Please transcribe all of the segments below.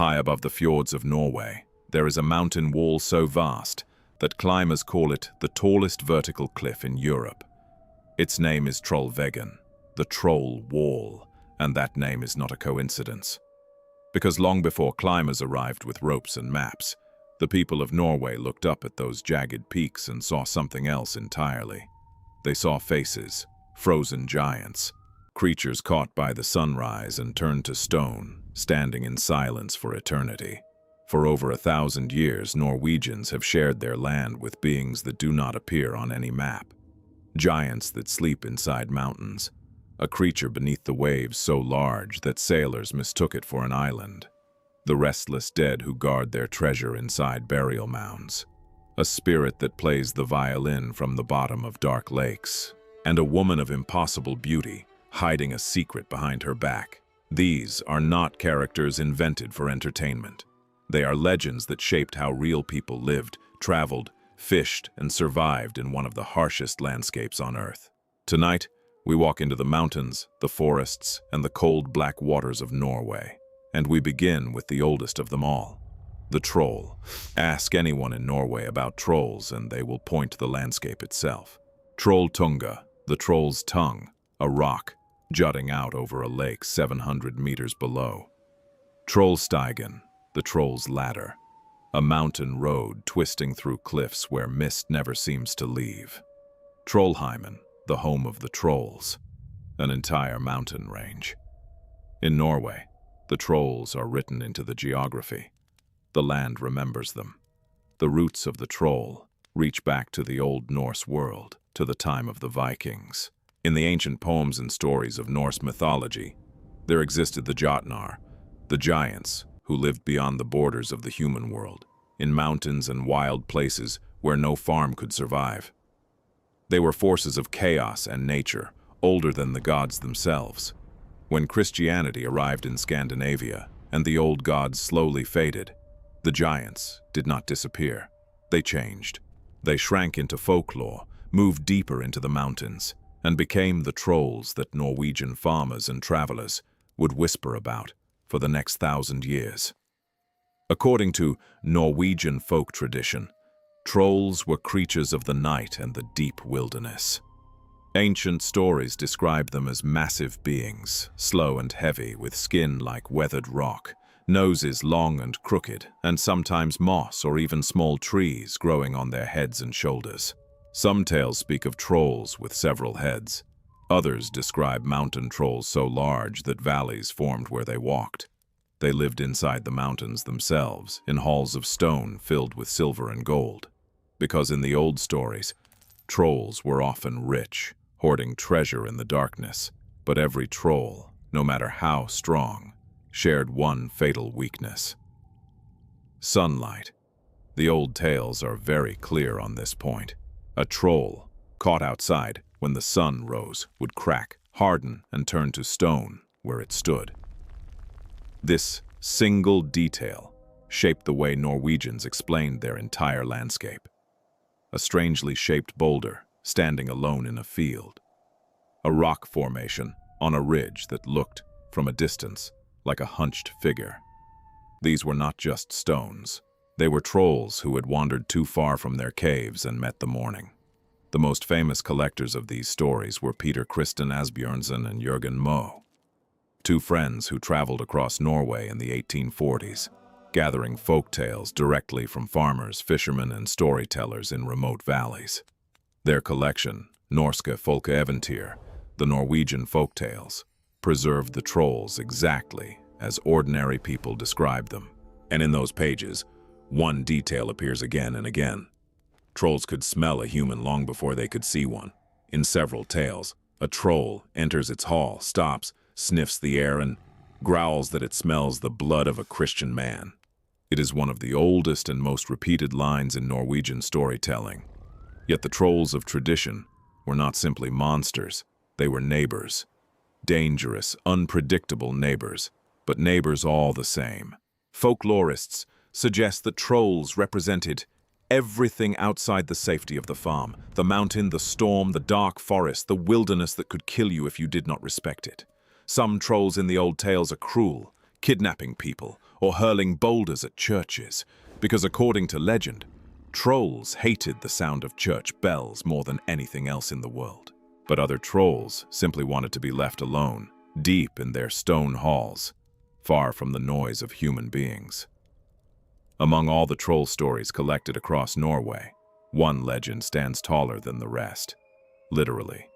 High above the fjords of Norway, there is a mountain wall so vast that climbers call it the tallest vertical cliff in Europe. Its name is Trollveggen, the Troll Wall, and that name is not a coincidence. Because long before climbers arrived with ropes and maps, the people of Norway looked up at those jagged peaks and saw something else entirely. They saw faces, frozen giants, creatures caught by the sunrise and turned to stone, standing in silence for eternity. For over 1,000 years, Norwegians have shared their land with beings that do not appear on any map. Giants that sleep inside mountains, a creature beneath the waves so large that sailors mistook it for an island. The restless dead who guard their treasure inside burial mounds. A spirit that plays the violin from the bottom of dark lakes. And a woman of impossible beauty, hiding a secret behind her back. These are not characters invented for entertainment. They are legends that shaped how real people lived, traveled, fished, and survived in one of the harshest landscapes on Earth. Tonight, we walk into the mountains, the forests, and the cold black waters of Norway. And we begin with the oldest of them all, the troll. Ask anyone in Norway about trolls and they will point to the landscape itself. Trolltunga, the troll's tongue, a rock jutting out over a lake 700 meters below. Trollstigen, the troll's ladder, a mountain road twisting through cliffs where mist never seems to leave. Trollheimen, the home of the trolls, an entire mountain range. In Norway, the trolls are written into the geography. The land remembers them. The roots of the troll reach back to the Old Norse world, to the time of the Vikings. In the ancient poems and stories of Norse mythology, there existed the Jotnar, the giants who lived beyond the borders of the human world, in mountains and wild places where no farm could survive. They were forces of chaos and nature, older than the gods themselves. When Christianity arrived in Scandinavia and the old gods slowly faded, the giants did not disappear. They changed. They shrank into folklore, moved deeper into the mountains, and became the trolls that Norwegian farmers and travelers would whisper about for the next 1,000 years. According to Norwegian folk tradition, trolls were creatures of the night and the deep wilderness. Ancient stories describe them as massive beings, slow and heavy, with skin like weathered rock, noses long and crooked, and sometimes moss or even small trees growing on their heads and shoulders. Some tales speak of trolls with several heads. Others describe mountain trolls so large that valleys formed where they walked. They lived inside the mountains themselves, in halls of stone filled with silver and gold. Because in the old stories, trolls were often rich, hoarding treasure in the darkness. But every troll, no matter how strong, shared one fatal weakness: sunlight. The old tales are very clear on this point. A troll, caught outside when the sun rose, would crack, harden, and turn to stone where it stood. This single detail shaped the way Norwegians explained their entire landscape. A strangely shaped boulder standing alone in a field. A rock formation on a ridge that looked, from a distance, like a hunched figure. These were not just stones. They were trolls who had wandered too far from their caves and met the morning. The most famous collectors of these stories were Peter Christen Asbjørnsen and Jørgen Moe, two friends who traveled across Norway in the 1840s, gathering folk tales directly from farmers, fishermen, and storytellers in remote valleys. Their collection, Norske Folkeeventyr, the Norwegian folk tales, preserved the trolls exactly as ordinary people described them. And in those pages, one detail appears again and again. Trolls could smell a human long before they could see one. In several tales, a troll enters its hall, stops, sniffs the air, and growls that it smells the blood of a Christian man. It is one of the oldest and most repeated lines in Norwegian storytelling. Yet the trolls of tradition were not simply monsters, they were neighbors. Dangerous, unpredictable neighbors, but neighbors all the same. Folklorists suggest that trolls represented everything outside the safety of the farm: the mountain, the storm, the dark forest, the wilderness that could kill you if you did not respect it. Some trolls in the old tales are cruel, kidnapping people, or hurling boulders at churches, because according to legend, trolls hated the sound of church bells more than anything else in the world. But other trolls simply wanted to be left alone, deep in their stone halls, far from the noise of human beings. Among all the troll stories collected across Norway, one legend stands taller than the rest, literally.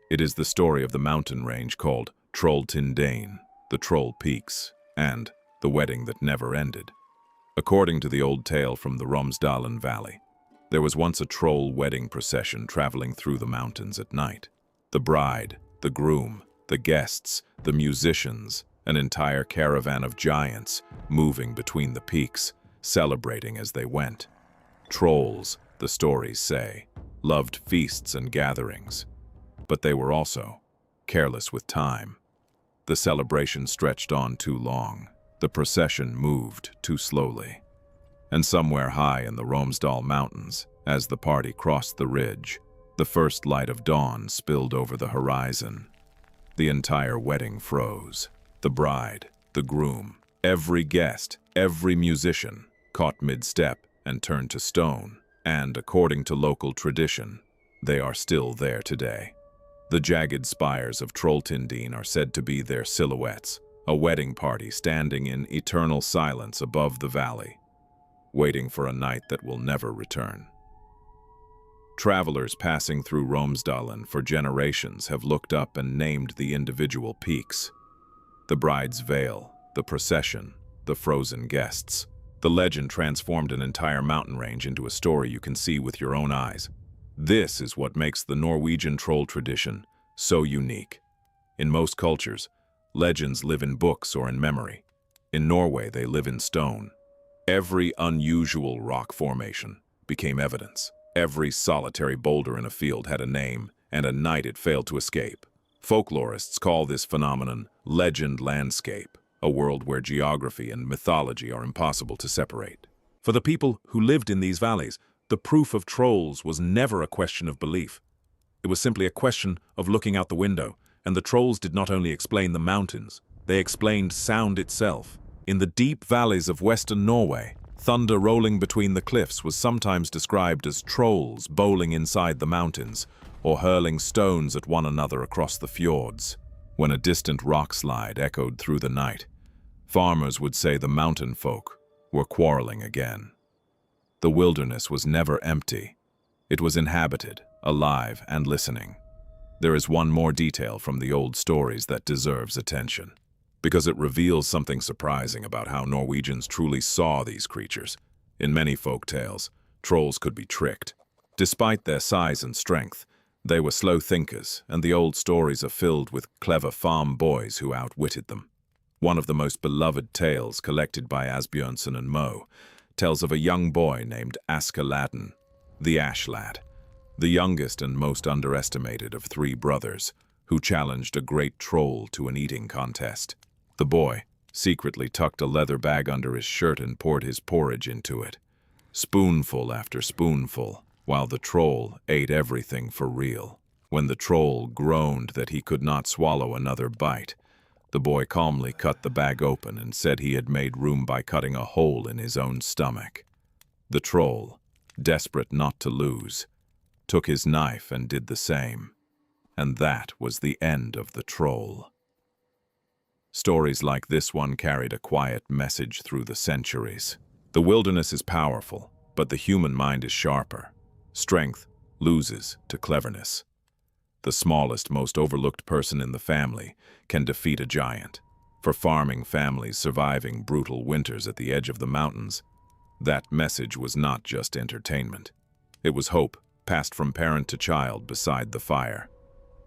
It is the story of the mountain range called Trolltindane, the Troll Peaks, and the wedding that never ended. According to the old tale from the Romsdalen Valley, there was once a troll wedding procession traveling through the mountains at night. The bride, the groom, the guests, the musicians, an entire caravan of giants moving between the peaks, celebrating as they went. Trolls, the stories say, loved feasts and gatherings, but they were also careless with time. The celebration stretched on too long. The procession moved too slowly. And somewhere high in the Romsdal Mountains, as the party crossed the ridge, the first light of dawn spilled over the horizon. The entire wedding froze. The bride, the groom, every guest, every musician caught mid-step and turned to stone, and according to local tradition, they are still there today. The jagged spires of Trolltindane are said to be their silhouettes, a wedding party standing in eternal silence above the valley, waiting for a night that will never return. Travelers passing through Romsdalen for generations have looked up and named the individual peaks. The bride's veil, the procession, the frozen guests. The legend transformed an entire mountain range into a story you can see with your own eyes. This is what makes the Norwegian troll tradition so unique. In most cultures, legends live in books or in memory. In Norway, they live in stone. Every unusual rock formation became evidence. Every solitary boulder in a field had a name and a night it failed to escape. Folklorists call this phenomenon legend landscape, a world where geography and mythology are impossible to separate. For the people who lived in these valleys, the proof of trolls was never a question of belief. It was simply a question of looking out the window, and the trolls did not only explain the mountains, they explained sound itself. In the deep valleys of western Norway, thunder rolling between the cliffs was sometimes described as trolls bowling inside the mountains or hurling stones at one another across the fjords. When a distant rock slide echoed through the night, farmers would say the mountain folk were quarreling again. The wilderness was never empty. It was inhabited, alive, and listening. There is one more detail from the old stories that deserves attention, because it reveals something surprising about how Norwegians truly saw these creatures. In many folk tales, trolls could be tricked. Despite their size and strength, they were slow thinkers, and the old stories are filled with clever farm boys who outwitted them. One of the most beloved tales collected by Asbjørnsen and Moe tells of a young boy named Askeladden, the Ash Lad, the youngest and most underestimated of three brothers, who challenged a great troll to an eating contest. The boy secretly tucked a leather bag under his shirt and poured his porridge into it, spoonful after spoonful, while the troll ate everything for real. When the troll groaned that he could not swallow another bite, the boy calmly cut the bag open and said he had made room by cutting a hole in his own stomach. The troll, desperate not to lose, took his knife and did the same. And that was the end of the troll. Stories like this one carried a quiet message through the centuries. The wilderness is powerful, but the human mind is sharper. Strength loses to cleverness. The smallest, most overlooked person in the family can defeat a giant. For farming families surviving brutal winters at the edge of the mountains, that message was not just entertainment. It was hope, passed from parent to child beside the fire.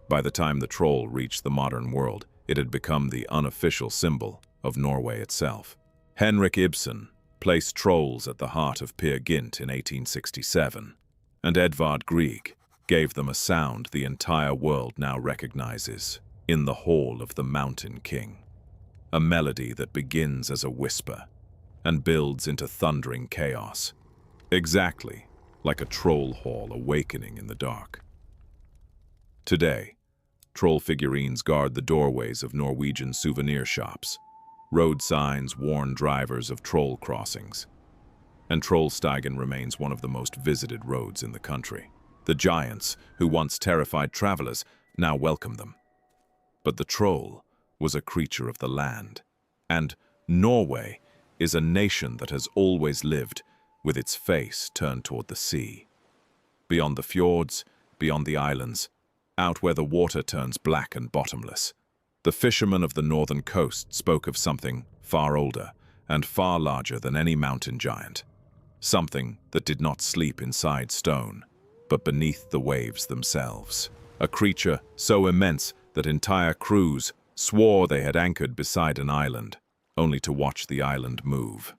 By the time the troll reached the modern world, it had become the unofficial symbol of Norway itself. Henrik Ibsen placed trolls at the heart of Peer Gynt in 1867, and Edvard Grieg gave them a sound the entire world now recognizes: In the Hall of the Mountain King. A melody that begins as a whisper and builds into thundering chaos, exactly like a troll hall awakening in the dark. Today, troll figurines guard the doorways of Norwegian souvenir shops. Road signs warn drivers of troll crossings. And Trollstigen remains one of the most visited roads in the country. The giants, who once terrified travelers, now welcome them. But the troll was a creature of the land, and Norway is a nation that has always lived with its face turned toward the sea. Beyond the fjords, beyond the islands, out where the water turns black and bottomless, the fishermen of the northern coast spoke of something far older and far larger than any mountain giant. Something that did not sleep inside stone, but beneath the waves themselves. A creature so immense that entire crews swore they had anchored beside an island, only to watch the island move.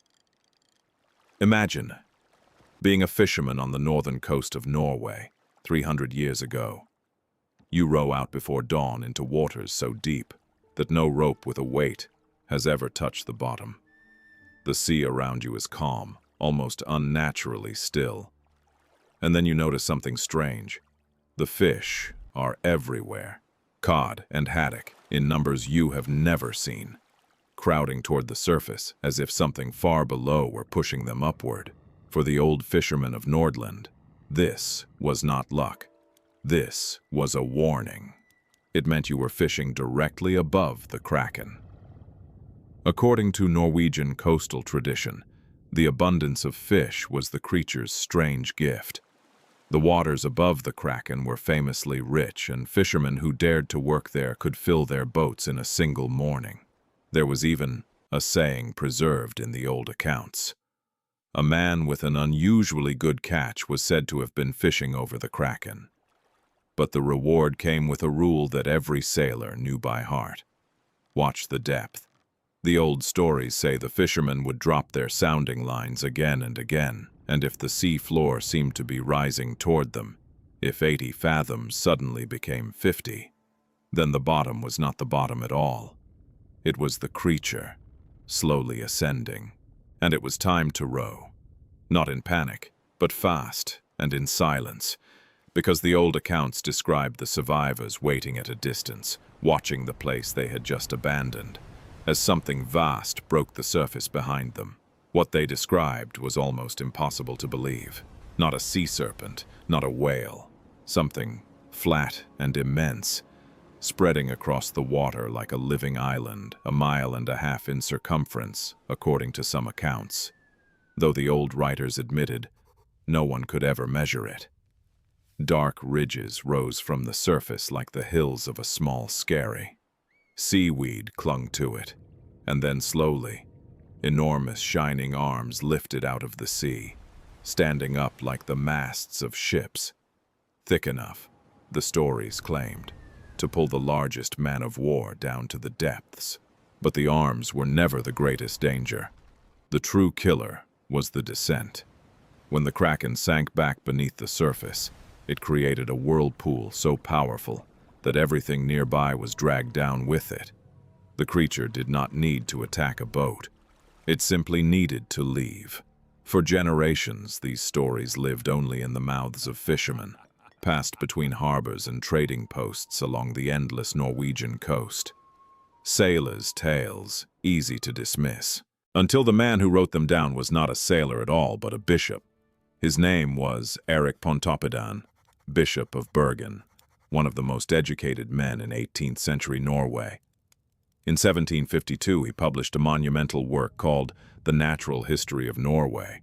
Imagine being a fisherman on the northern coast of Norway 300 years ago. You row out before dawn into waters so deep that no rope with a weight has ever touched the bottom. The sea around you is calm, almost unnaturally still. And then you notice something strange. The fish are everywhere. Cod and haddock in numbers you have never seen, crowding toward the surface as if something far below were pushing them upward. For the old fishermen of Nordland, this was not luck. This was a warning. It meant you were fishing directly above the kraken. According to Norwegian coastal tradition, the abundance of fish was the creature's strange gift. The waters above the kraken were famously rich, and fishermen who dared to work there could fill their boats in a single morning. There was even a saying preserved in the old accounts. A man with an unusually good catch was said to have been fishing over the kraken. But the reward came with a rule that every sailor knew by heart. Watch the depth. The old stories say the fishermen would drop their sounding lines again and again, and if the sea floor seemed to be rising toward them, if 80 fathoms suddenly became 50, then the bottom was not the bottom at all. It was the creature, slowly ascending. And it was time to row. Not in panic, but fast and in silence, because the old accounts described the survivors waiting at a distance, watching the place they had just abandoned, as something vast broke the surface behind them. What they described was almost impossible to believe. Not a sea serpent, not a whale. Something flat and immense, spreading across the water like a living island, 1.5 miles in circumference, according to some accounts. Though the old writers admitted, no one could ever measure it. Dark ridges rose from the surface like the hills of a small skerry. Seaweed clung to it, and then slowly, enormous shining arms lifted out of the sea, standing up like the masts of ships. Thick enough, the stories claimed, to pull the largest man-of-war down to the depths. But the arms were never the greatest danger. The true killer was the descent. When the kraken sank back beneath the surface, it created a whirlpool so powerful that everything nearby was dragged down with it. The creature did not need to attack a boat. It simply needed to leave. For generations, these stories lived only in the mouths of fishermen, passed between harbors and trading posts along the endless Norwegian coast. Sailors' tales, easy to dismiss, until the man who wrote them down was not a sailor at all, but a bishop. His name was Erik Pontoppidan, Bishop of Bergen, one of the most educated men in 18th century Norway. In 1752, he published a monumental work called The Natural History of Norway,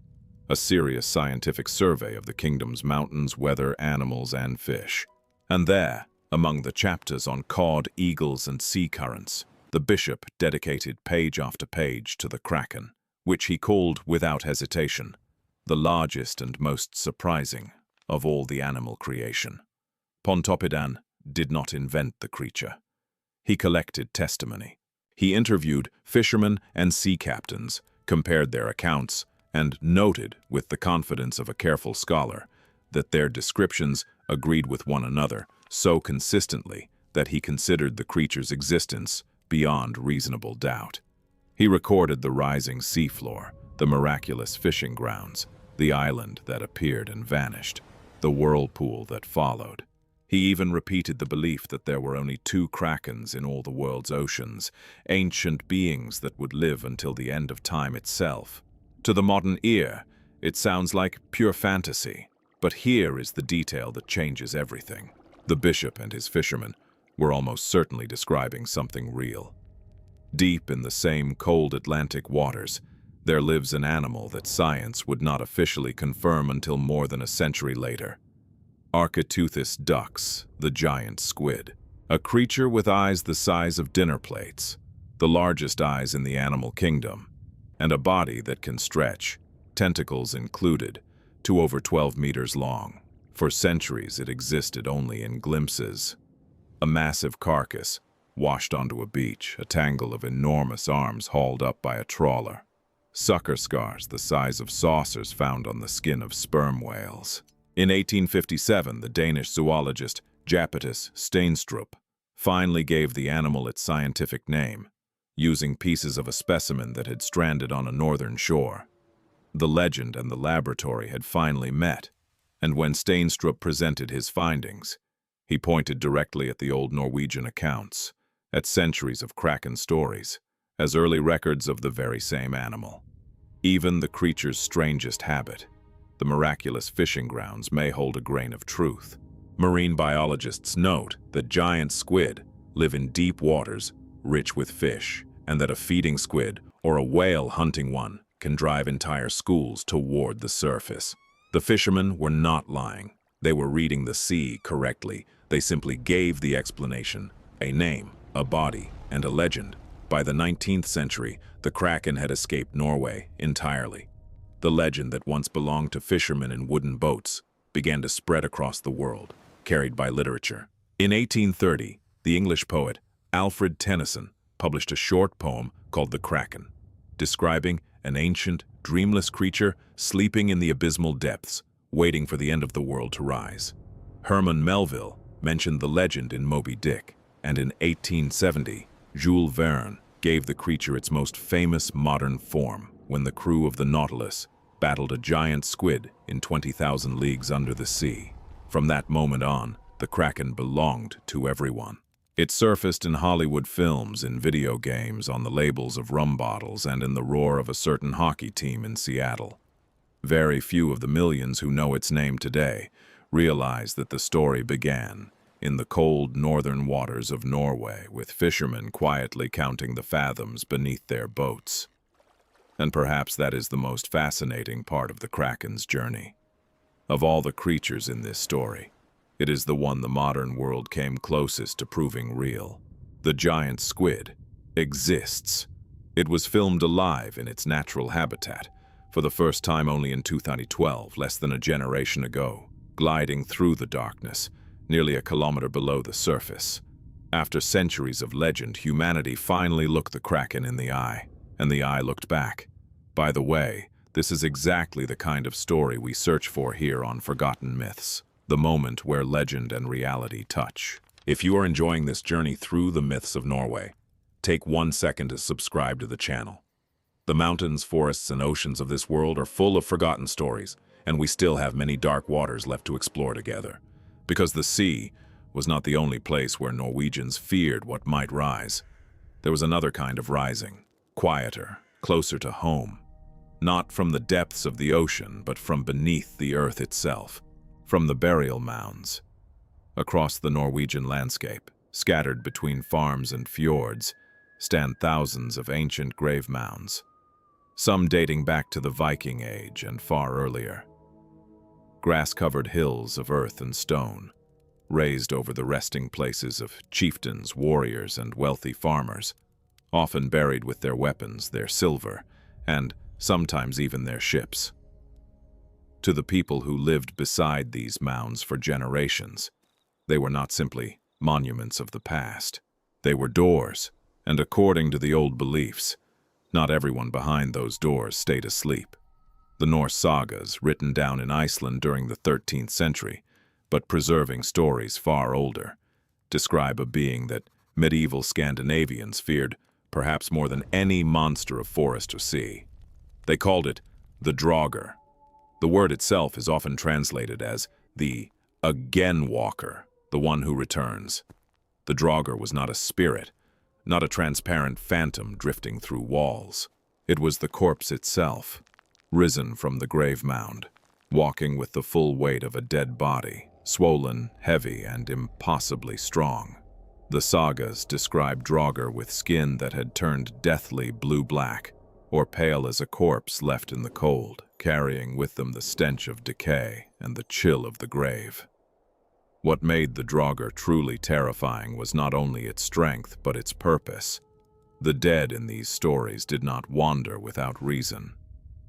a serious scientific survey of the kingdom's mountains, weather, animals, and fish. And there, among the chapters on cod, eagles, and sea currents, the bishop dedicated page after page to the kraken, which he called, without hesitation, the largest and most surprising of all the animal creation. Pontoppidan did not invent the creature. He collected testimony. He interviewed fishermen and sea captains, compared their accounts, and noted, with the confidence of a careful scholar, that their descriptions agreed with one another so consistently that he considered the creature's existence beyond reasonable doubt. He recorded the rising seafloor, the miraculous fishing grounds, the island that appeared and vanished, the whirlpool that followed. He even repeated the belief that there were only two krakens in all the world's oceans, ancient beings that would live until the end of time itself. To the modern ear, it sounds like pure fantasy, but here is the detail that changes everything. The bishop and his fishermen were almost certainly describing something real. Deep in the same cold Atlantic waters, there lives an animal that science would not officially confirm until more than a century later. Architeuthis ducks, the giant squid, a creature with eyes the size of dinner plates, the largest eyes in the animal kingdom, and a body that can stretch, tentacles included, to over 12 meters long. For centuries it existed only in glimpses. A massive carcass, washed onto a beach, a tangle of enormous arms hauled up by a trawler. Sucker scars the size of saucers found on the skin of sperm whales. In 1857, the Danish zoologist Japetus Steenstrup finally gave the animal its scientific name, using pieces of a specimen that had stranded on a northern shore. The legend and the laboratory had finally met, and when Steenstrup presented his findings, he pointed directly at the old Norwegian accounts, at centuries of kraken stories, as early records of the very same animal. Even the creature's strangest habit, the miraculous fishing grounds, may hold a grain of truth. Marine biologists note that giant squid live in deep waters rich with fish, and that a feeding squid or a whale hunting one can drive entire schools toward the surface. The fishermen were not lying. They were reading the sea correctly. They simply gave the explanation, a name, a body, and a legend. By the 19th century, the kraken had escaped Norway entirely. The legend that once belonged to fishermen in wooden boats began to spread across the world, carried by literature. In 1830, the English poet Alfred Tennyson published a short poem called The Kraken, describing an ancient, dreamless creature sleeping in the abysmal depths, waiting for the end of the world to rise. Herman Melville mentioned the legend in Moby Dick, and in 1870, Jules Verne gave the creature its most famous modern form when the crew of the Nautilus battled a giant squid in 20,000 leagues under the sea. From that moment on, the kraken belonged to everyone. It surfaced in Hollywood films, in video games, on the labels of rum bottles, and in the roar of a certain hockey team in Seattle. Very few of the millions who know its name today realize that the story began in the cold northern waters of Norway, with fishermen quietly counting the fathoms beneath their boats. And perhaps that is the most fascinating part of the kraken's journey. Of all the creatures in this story, it is the one the modern world came closest to proving real. The giant squid exists. It was filmed alive in its natural habitat, for the first time only in 2012, less than a generation ago, gliding through the darkness, nearly a kilometer below the surface. After centuries of legend, humanity finally looked the kraken in the eye, and the eye looked back. By the way, this is exactly the kind of story we search for here on Forgotten Myths, the moment where legend and reality touch. If you are enjoying this journey through the myths of Norway, take 1 second to subscribe to the channel. The mountains, forests, and oceans of this world are full of forgotten stories, and we still have many dark waters left to explore together. Because the sea was not the only place where Norwegians feared what might rise. There was another kind of rising, quieter, closer to home. Not from the depths of the ocean, but from beneath the earth itself, from the burial mounds. Across the Norwegian landscape, scattered between farms and fjords, stand thousands of ancient grave mounds, some dating back to the Viking Age and far earlier. Grass-covered hills of earth and stone, raised over the resting places of chieftains, warriors, and wealthy farmers, often buried with their weapons, their silver, and sometimes even their ships. To the people who lived beside these mounds for generations, they were not simply monuments of the past. They were doors, and according to the old beliefs, not everyone behind those doors stayed asleep. The Norse sagas, written down in Iceland during the 13th century, but preserving stories far older, describe a being that medieval Scandinavians feared perhaps more than any monster of forest or sea. They called it the Draugr. The word itself is often translated as the again walker, the one who returns. The Draugr was not a spirit, not a transparent phantom drifting through walls. It was the corpse itself, risen from the grave mound, walking with the full weight of a dead body, swollen, heavy, and impossibly strong. The sagas describe Draugr with skin that had turned deathly blue-black, or pale as a corpse left in the cold, carrying with them the stench of decay and the chill of the grave. What made the Draugr truly terrifying was not only its strength, but its purpose. The dead in these stories did not wander without reason.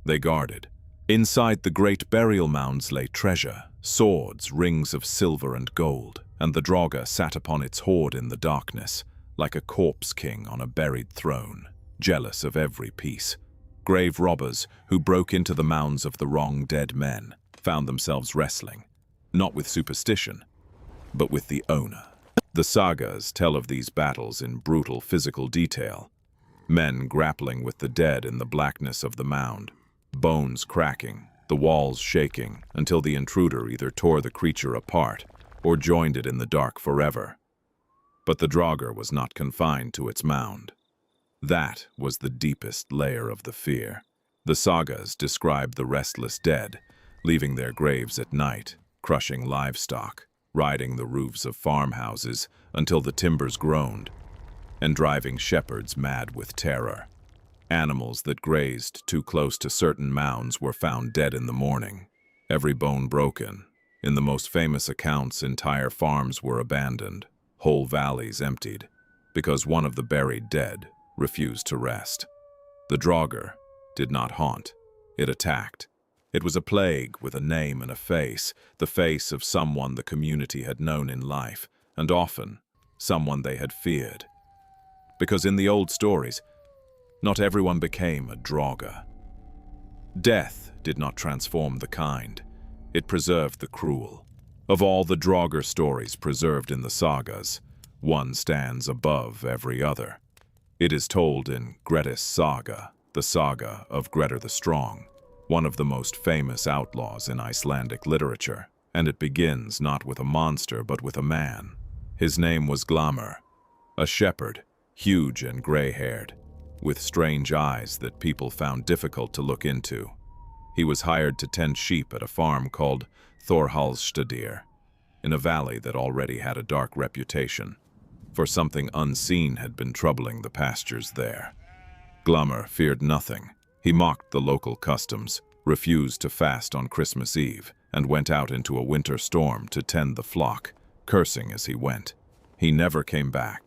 They guarded. Inside the great burial mounds lay treasure, swords, rings of silver and gold, and the Draugr sat upon its hoard in the darkness, like a corpse king on a buried throne, jealous of every piece. Grave robbers who broke into the mounds of the wrong dead men found themselves wrestling, not with superstition, but with the owner. The sagas tell of these battles in brutal physical detail. Men grappling with the dead in the blackness of the mound, bones cracking, the walls shaking, until the intruder either tore the creature apart or joined it in the dark forever. But the Draugr was not confined to its mound. That was the deepest layer of the fear. The sagas describe the restless dead, leaving their graves at night, crushing livestock, riding the roofs of farmhouses until the timbers groaned, and driving shepherds mad with terror. Animals that grazed too close to certain mounds were found dead in the morning, every bone broken. In the most famous accounts, entire farms were abandoned, whole valleys emptied, because one of the buried dead refused to rest. The Draugr did not haunt, it attacked. It was a plague with a name and a face, the face of someone the community had known in life, and often someone they had feared. Because in the old stories, not everyone became a Draugr. Death did not transform the kind, it preserved the cruel. Of all the Draugr stories preserved in the sagas, one stands above every other. It is told in Grettis Saga, the saga of Grettir the Strong, one of the most famous outlaws in Icelandic literature, and it begins not with a monster but with a man. His name was Glamur, a shepherd, huge and gray-haired, with strange eyes that people found difficult to look into. He was hired to tend sheep at a farm called Thorhallsstadir, in a valley that already had a dark reputation, for something unseen had been troubling the pastures there. Glamur feared nothing. He mocked the local customs, refused to fast on Christmas Eve, and went out into a winter storm to tend the flock, cursing as he went. He never came back.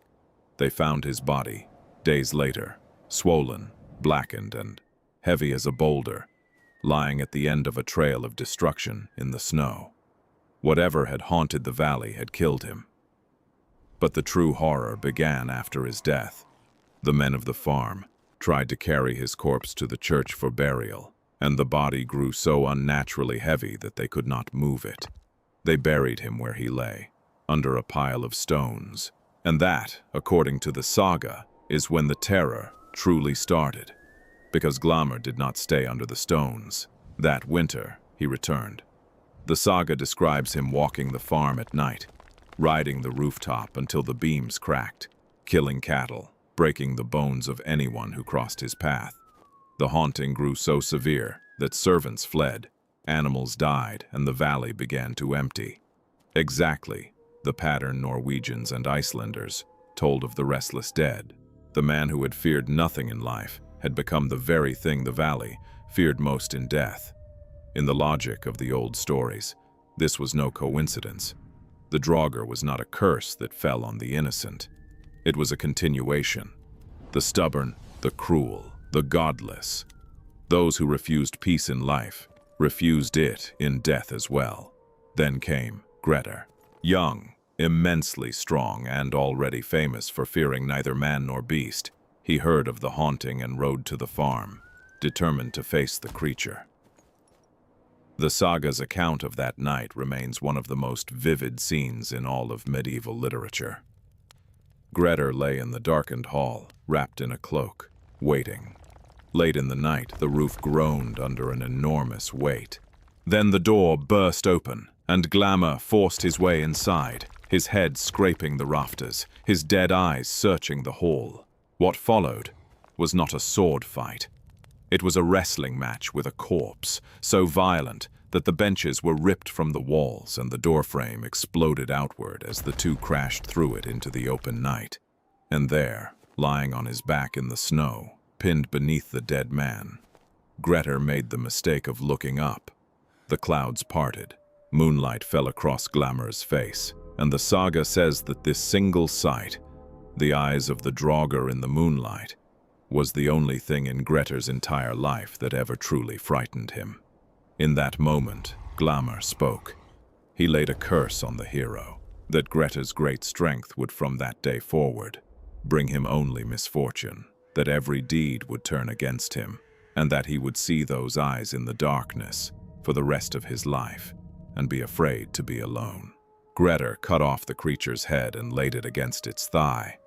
They found his body, days later, swollen, blackened, and heavy as a boulder, lying at the end of a trail of destruction in the snow. Whatever had haunted the valley had killed him. But the true horror began after his death. The men of the farm tried to carry his corpse to the church for burial, and the body grew so unnaturally heavy that they could not move it. They buried him where he lay, under a pile of stones. And that, according to the saga, is when the terror truly started, because Glamur did not stay under the stones. That winter, he returned. The saga describes him walking the farm at night, riding the rooftop until the beams cracked, killing cattle, breaking the bones of anyone who crossed his path. The haunting grew so severe that servants fled, animals died, and the valley began to empty. Exactly the pattern Norwegians and Icelanders told of the restless dead. The man who had feared nothing in life had become the very thing the valley feared most in death. In the logic of the old stories, this was no coincidence. The Draugr was not a curse that fell on the innocent. It was a continuation. The stubborn, the cruel, the godless. Those who refused peace in life refused it in death as well. Then came Grettir, young, immensely strong, and already famous for fearing neither man nor beast. He heard of the haunting and rode to the farm, determined to face the creature. The saga's account of that night remains one of the most vivid scenes in all of medieval literature. Grettir lay in the darkened hall, wrapped in a cloak, waiting. Late in the night, the roof groaned under an enormous weight. Then the door burst open, and Glamur forced his way inside. his head scraping the rafters, his dead eyes searching the hall. What followed was not a sword fight. It was a wrestling match with a corpse, so violent that the benches were ripped from the walls and the doorframe exploded outward as the two crashed through it into the open night. And there, lying on his back in the snow, pinned beneath the dead man, Grettir made the mistake of looking up. The clouds parted, moonlight fell across Glamour's face, and the saga says that this single sight, the eyes of the Draugr in the moonlight, was the only thing in Grettir's entire life that ever truly frightened him. In that moment, Glamour spoke. He laid a curse on the hero, that Grettir's great strength would from that day forward bring him only misfortune, that every deed would turn against him, and that he would see those eyes in the darkness for the rest of his life and be afraid to be alone. Grettir cut off the creature's head and laid it against its thigh,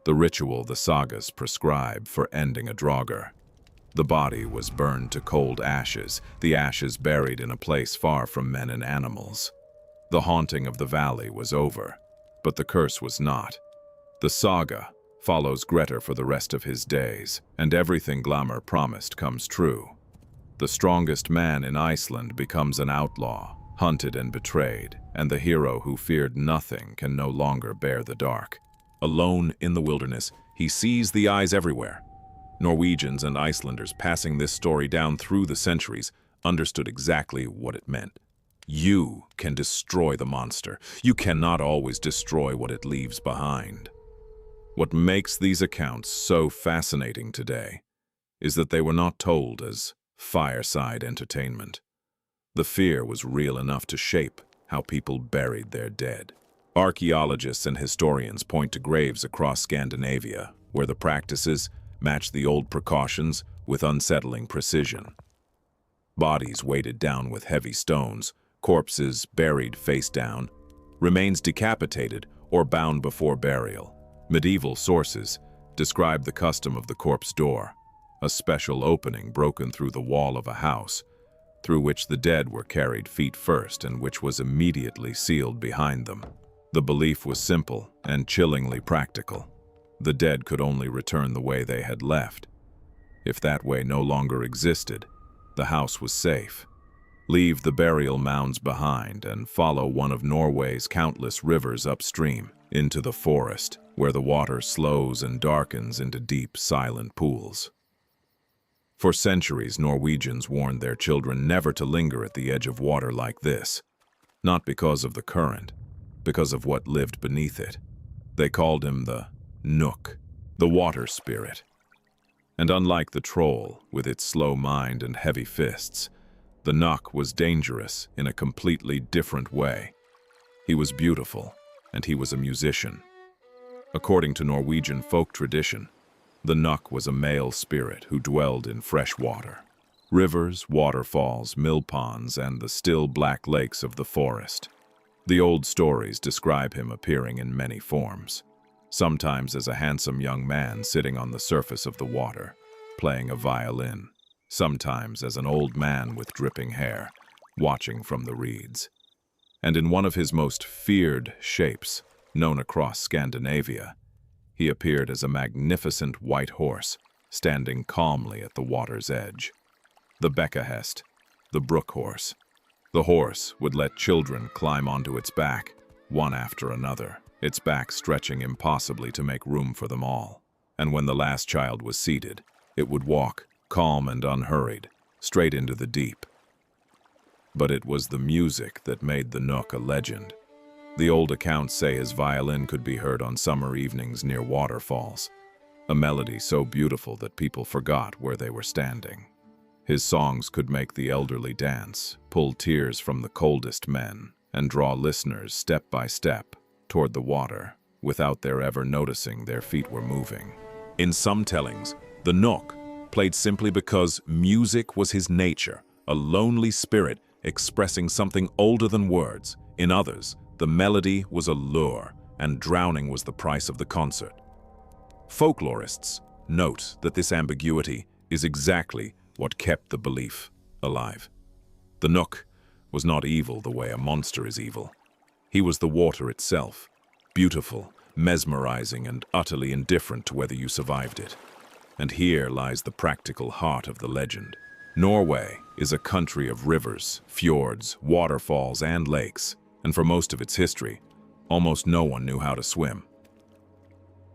the ritual the sagas prescribe for ending a Draugr. The body was burned to cold ashes, the ashes buried in a place far from men and animals. The haunting of the valley was over, but the curse was not. The saga follows Grettir for the rest of his days, and everything Glamour promised comes true. The strongest man in Iceland becomes an outlaw, hunted and betrayed, and the hero who feared nothing can no longer bear the dark. Alone in the wilderness, he sees the eyes everywhere. Norwegians and Icelanders passing this story down through the centuries understood exactly what it meant. You can destroy the monster. You cannot always destroy what it leaves behind. What makes these accounts so fascinating today is that they were not told as fireside entertainment. The fear was real enough to shape how people buried their dead. Archaeologists and historians point to graves across Scandinavia, where the practices match the old precautions with unsettling precision. Bodies weighted down with heavy stones, corpses buried face down, remains decapitated or bound before burial. Medieval sources describe the custom of the corpse door, a special opening broken through the wall of a house, through which the dead were carried feet first and which was immediately sealed behind them. The belief was simple and chillingly practical. The dead could only return the way they had left. If that way no longer existed, the house was safe. Leave the burial mounds behind and follow one of Norway's countless rivers upstream into the forest, where the water slows and darkens into deep, silent pools. For centuries, Norwegians warned their children never to linger at the edge of water like this, not because of the current, because of what lived beneath it. They called him the Nook, the water spirit. And unlike the troll, with its slow mind and heavy fists, the Nook was dangerous in a completely different way. He was beautiful, and he was a musician. According to Norwegian folk tradition, the Nook was a male spirit who dwelled in fresh water. Rivers, waterfalls, mill ponds, and the still black lakes of the forest. The old stories describe him appearing in many forms, sometimes as a handsome young man sitting on the surface of the water, playing a violin, sometimes as an old man with dripping hair, watching from the reeds. And in one of his most feared shapes, known across Scandinavia, he appeared as a magnificent white horse, standing calmly at the water's edge. The Bekkahest, the brook horse. The horse would let children climb onto its back, one after another, its back stretching impossibly to make room for them all. And when the last child was seated, it would walk, calm and unhurried, straight into the deep. But it was the music that made the Nook a legend. The old accounts say his violin could be heard on summer evenings near waterfalls, a melody so beautiful that people forgot where they were standing. His songs could make the elderly dance, pull tears from the coldest men, and draw listeners step by step toward the water without their ever noticing their feet were moving. In some tellings, the Nook played simply because music was his nature, a lonely spirit expressing something older than words. In others, the melody was a lure, and drowning was the price of the concert. Folklorists note that this ambiguity is exactly what kept the belief alive. The Nook was not evil the way a monster is evil. He was the water itself, beautiful, mesmerizing, and utterly indifferent to whether you survived it. And here lies the practical heart of the legend. Norway is a country of rivers, fjords, waterfalls, and lakes, and for most of its history, almost no one knew how to swim.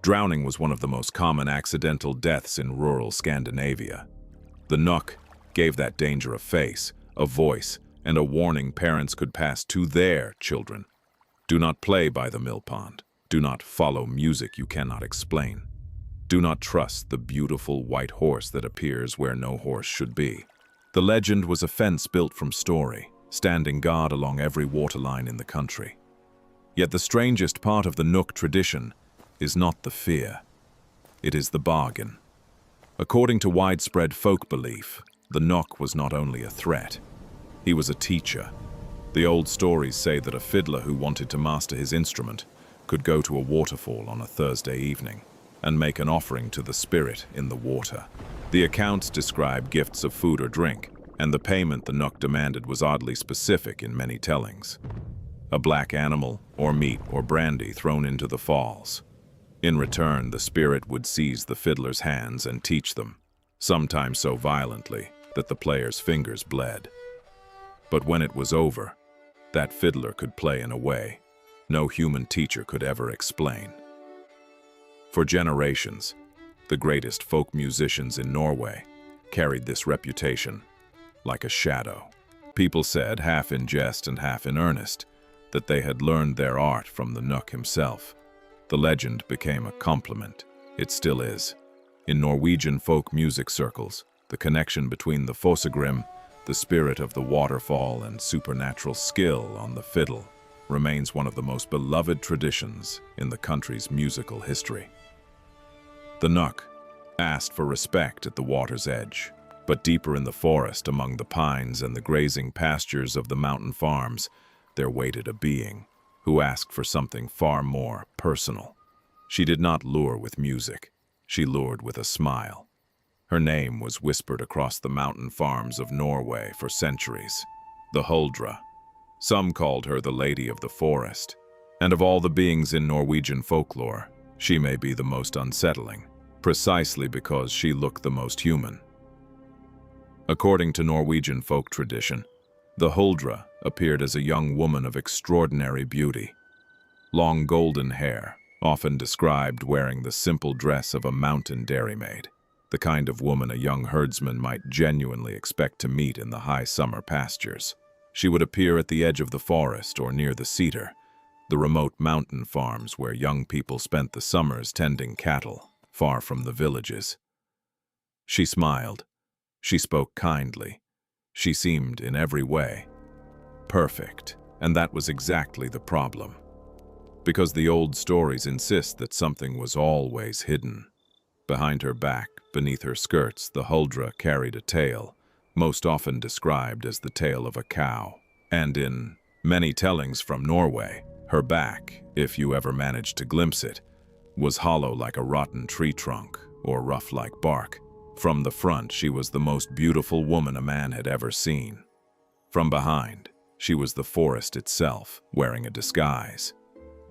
Drowning was one of the most common accidental deaths in rural Scandinavia. The Nook gave that danger a face, a voice, and a warning parents could pass to their children. Do not play by the mill pond. Do not follow music you cannot explain. Do not trust the beautiful white horse that appears where no horse should be. The legend was a fence built from story, standing guard along every waterline in the country. Yet the strangest part of the Nook tradition is not the fear. It is the bargain. According to widespread folk belief, the Nook was not only a threat. He was a teacher. The old stories say that a fiddler who wanted to master his instrument could go to a waterfall on a Thursday evening and make an offering to the spirit in the water. The accounts describe gifts of food or drink, and the payment the Nook demanded was oddly specific in many tellings. A black animal, or meat, or brandy thrown into the falls. In return, the spirit would seize the fiddler's hands and teach them, sometimes so violently that the player's fingers bled. But when it was over, that fiddler could play in a way no human teacher could ever explain. For generations, the greatest folk musicians in Norway carried this reputation like a shadow. People said, half in jest and half in earnest, that they had learned their art from the Nook himself. The legend became a compliment. It still is. In Norwegian folk music circles, the connection between the Fossegrim, the spirit of the waterfall, and supernatural skill on the fiddle remains one of the most beloved traditions in the country's musical history. The Nook asked for respect at the water's edge, but deeper in the forest among the pines and the grazing pastures of the mountain farms, there waited a being who asked for something far more personal. She did not lure with music. She lured with a smile. Her name was whispered across the mountain farms of Norway for centuries, the Huldra. Some called her the Lady of the Forest, and of all the beings in Norwegian folklore, she may be the most unsettling, precisely because she looked the most human. According to Norwegian folk tradition, the Huldra appeared as a young woman of extraordinary beauty. Long golden hair, often described wearing the simple dress of a mountain dairymaid, the kind of woman a young herdsman might genuinely expect to meet in the high summer pastures. She would appear at the edge of the forest or near the cedar, the remote mountain farms where young people spent the summers tending cattle, far from the villages. She smiled. She spoke kindly. She seemed, in every way, perfect, and that was exactly the problem. Because the old stories insist that something was always hidden. Behind her back, beneath her skirts, the Huldra carried a tail, most often described as the tail of a cow. And in many tellings from Norway, her back, if you ever managed to glimpse it, was hollow like a rotten tree trunk or rough like bark. From the front, she was the most beautiful woman a man had ever seen. From behind, she was the forest itself, wearing a disguise.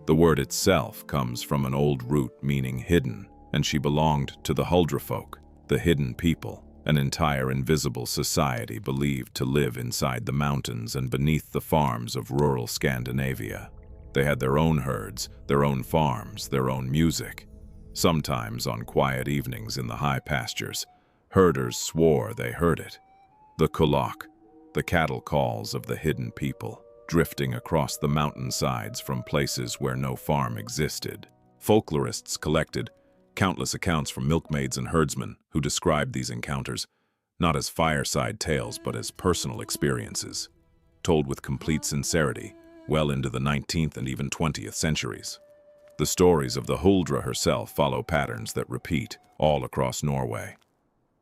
The word itself comes from an old root meaning hidden, and she belonged to the Huldra folk, the hidden people, an entire invisible society believed to live inside the mountains and beneath the farms of rural Scandinavia. They had their own herds, their own farms, their own music. Sometimes on quiet evenings in the high pastures, herders swore they heard it. The kulak, the cattle calls of the hidden people, drifting across the mountainsides from places where no farm existed. Folklorists collected countless accounts from milkmaids and herdsmen who described these encounters not as fireside tales but as personal experiences, told with complete sincerity well into the 19th and even 20th centuries. The stories of the Huldra herself follow patterns that repeat all across Norway.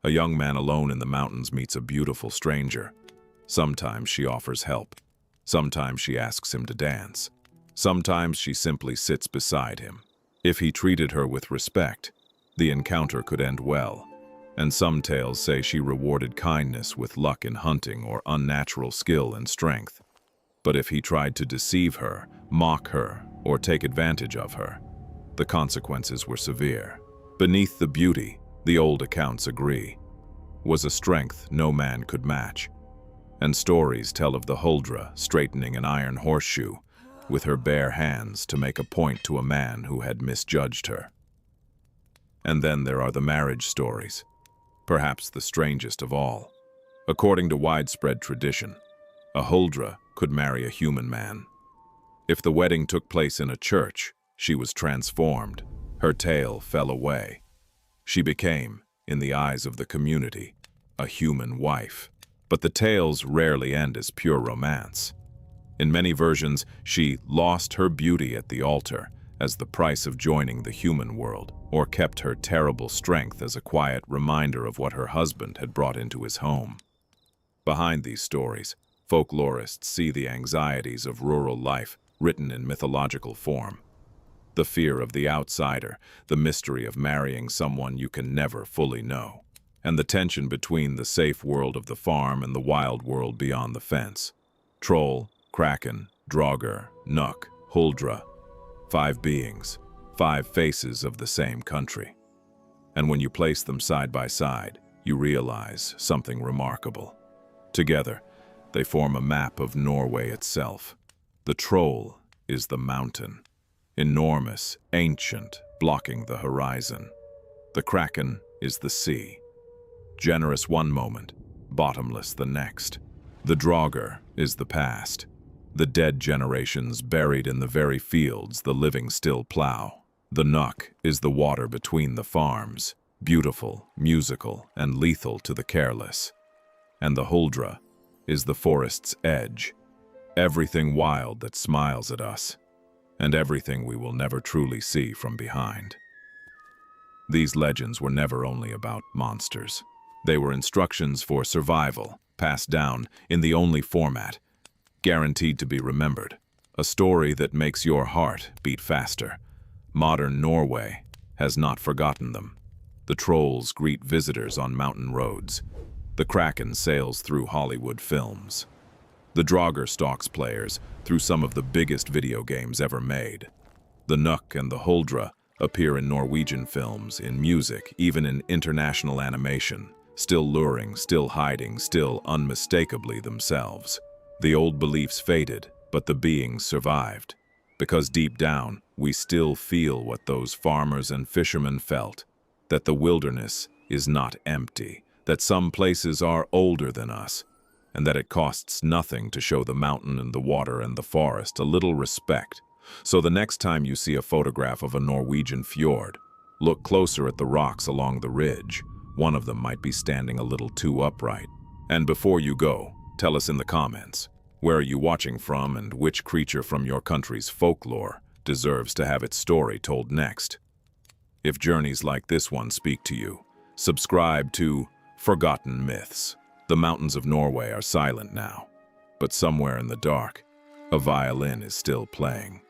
A young man alone in the mountains meets a beautiful stranger. Sometimes she offers help. Sometimes she asks him to dance. Sometimes she simply sits beside him. If he treated her with respect, the encounter could end well, and some tales say she rewarded kindness with luck in hunting or unnatural skill and strength. But if he tried to deceive her, mock her, or take advantage of her, the consequences were severe. Beneath the beauty, the old accounts agree, was a strength no man could match. And stories tell of the Huldra straightening an iron horseshoe with her bare hands to make a point to a man who had misjudged her. And then there are the marriage stories, perhaps the strangest of all. According to widespread tradition, a Huldra could marry a human man. If the wedding took place in a church, she was transformed. Her tail fell away. She became, in the eyes of the community, a human wife. But the tales rarely end as pure romance. In many versions, she lost her beauty at the altar as the price of joining the human world, or kept her terrible strength as a quiet reminder of what her husband had brought into his home. Behind these stories, folklorists see the anxieties of rural life written in mythological form. The fear of the outsider, the mystery of marrying someone you can never fully know, and the tension between the safe world of the farm and the wild world beyond the fence. Troll, kraken, draugr, nuk, huldra. 5 beings, 5 faces of the same country. And when you place them side by side, you realize something remarkable. Together, they form a map of Norway itself. The troll is the mountain, enormous, ancient, blocking the horizon. The kraken is the sea, generous one moment, bottomless the next. The draugr is the past, the dead generations buried in the very fields the living still plow. The nuk is the water between the farms, beautiful, musical, and lethal to the careless. And the huldra is the forest's edge, everything wild that smiles at us, and everything we will never truly see from behind. These legends were never only about monsters. They were instructions for survival, passed down in the only format, guaranteed to be remembered. A story that makes your heart beat faster. Modern Norway has not forgotten them. The trolls greet visitors on mountain roads. The kraken sails through Hollywood films. The draugr stalks players through some of the biggest video games ever made. The nuk and the huldra appear in Norwegian films, in music, even in international animation. Still luring, still hiding, still unmistakably themselves. The old beliefs faded, but the beings survived. Because deep down, we still feel what those farmers and fishermen felt, that the wilderness is not empty, that some places are older than us, and that it costs nothing to show the mountain and the water and the forest a little respect. So the next time you see a photograph of a Norwegian fjord, look closer at the rocks along the ridge. One of them might be standing a little too upright. And before you go, tell us in the comments, where are you watching from and which creature from your country's folklore deserves to have its story told next? If journeys like this one speak to you, subscribe to Forgotten Myths. The mountains of Norway are silent now, but somewhere in the dark, a violin is still playing.